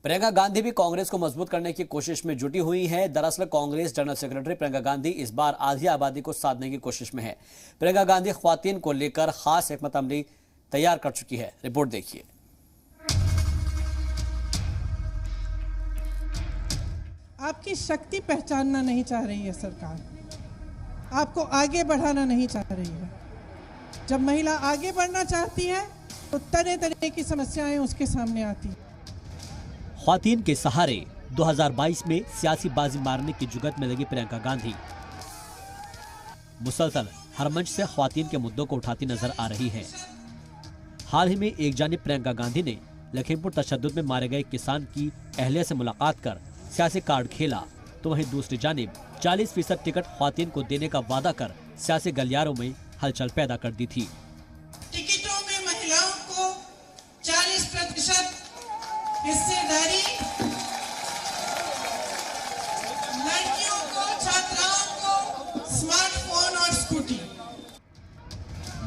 प्रियंका गांधी भी कांग्रेस को मजबूत करने की कोशिश में जुटी हुई है। दरअसल कांग्रेस जनरल सेक्रेटरी प्रियंका गांधी इस बार आधी आबादी को साधने की कोशिश में है। प्रियंका गांधी ख्वातीन को लेकर खास हिकमत अमली तैयार कर चुकी है। रिपोर्ट देखिए। आपकी शक्ति पहचानना नहीं चाह रही है सरकार, आपको आगे बढ़ाना नहीं चाह रही है। जब महिला आगे बढ़ना चाहती है तो तरह तरह की समस्याएं उसके सामने आती हैं। ख्वातीन के सहारे 2022 में सियासी बाजी मारने की जुगत में लगी प्रियंका गांधी मुसलसल हर मंच से ख्वातीन के मुद्दों को उठाती नजर आ रही है। हाल ही में एक जानिब प्रियंका गांधी ने लखीमपुर तशद्दुद में मारे गए किसान की अहलिया से मुलाकात कर सियासी कार्ड खेला, तो वहीं दूसरी जानिब 40% टिकट ख्वातीन को देने का वादा कर सियासी गलियारों में हलचल पैदा कर दी थी। टिकटों में महिलाओं को 40% हिस्सेदारी, लड़कियों को, छात्राओं को स्मार्टफोन और स्कूटी।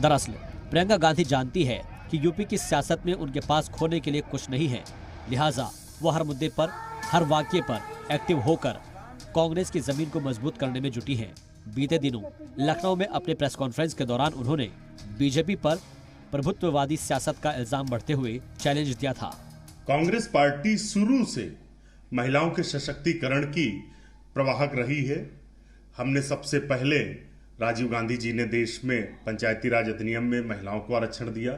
दरअसल प्रियंका गांधी जानती है कि यूपी की सियासत में उनके पास खोने के लिए कुछ नहीं है, लिहाजा वो हर मुद्दे पर, हर वाक़ये पर एक्टिव होकर कांग्रेस की जमीन को मजबूत करने में जुटी है। बीते दिनों लखनऊ में अपने प्रेस कॉन्फ्रेंस के दौरान उन्होंने बीजेपी पर प्रभुत्ववादी सियासत का इल्जाम बढ़ते हुए चैलेंज दिया था। कांग्रेस पार्टी शुरू से महिलाओं के सशक्तिकरण की प्रवाहक रही है। हमने सबसे पहले राजीव गांधी जी ने देश में पंचायती राज अधिनियम में महिलाओं को आरक्षण दिया।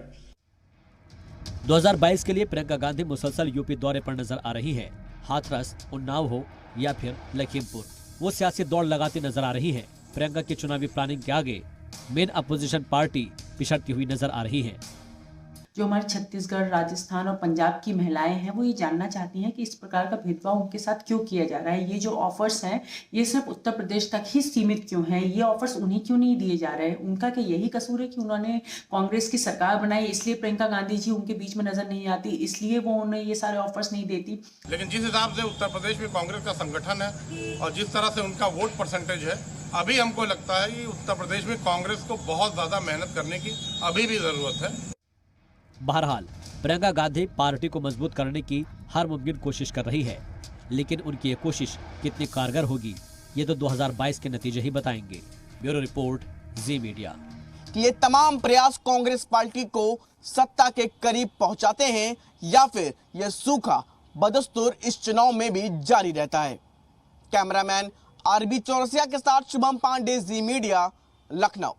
2022 के लिए प्रियंका गांधी मुसलसल यूपी दौरे पर नजर आ रही है। हाथरस, उन्नाव हो या फिर लखीमपुर, वो सियासी दौड़ लगाती नजर आ रही है। प्रियंका की चुनावी प्लानिंग के आगे मेन अपोजिशन पार्टी पिछड़ती हुई नजर आ रही है। जो हमारे छत्तीसगढ़, राजस्थान और पंजाब की महिलाएं हैं वो ये जानना चाहती हैं कि इस प्रकार का भेदभाव उनके साथ क्यों किया जा रहा है। ये जो ऑफर्स हैं ये सिर्फ उत्तर प्रदेश तक ही सीमित क्यों हैं, ये ऑफर्स उन्हें क्यों नहीं दिए जा रहे हैं। उनका क्या यही कसूर है कि उन्होंने कांग्रेस की सरकार बनाई, इसलिए प्रियंका गांधी जी उनके बीच में नजर नहीं आती, इसलिए वो उन्हें ये सारे ऑफर्स नहीं देती। लेकिन जिस हिसाब से उत्तर प्रदेश में कांग्रेस का संगठन है और जिस तरह से उनका वोट परसेंटेज है, अभी हमको लगता है कि उत्तर प्रदेश में कांग्रेस को बहुत ज्यादा मेहनत करने की अभी भी जरूरत है। बहरहाल प्रियंका गांधी पार्टी को मजबूत करने की हर मुमकिन कोशिश कर रही है, लेकिन उनकी ये कोशिश कितनी कारगर होगी ये तो 2022 के नतीजे ही बताएंगे। ब्यूरो रिपोर्ट, जी मीडिया। ये तमाम प्रयास कांग्रेस पार्टी को सत्ता के करीब पहुंचाते हैं या फिर यह सूखा बदस्तूर इस चुनाव में भी जारी रहता है। कैमरामैन आरबी चौरसिया के साथ शुभम पांडे, जी मीडिया, लखनऊ।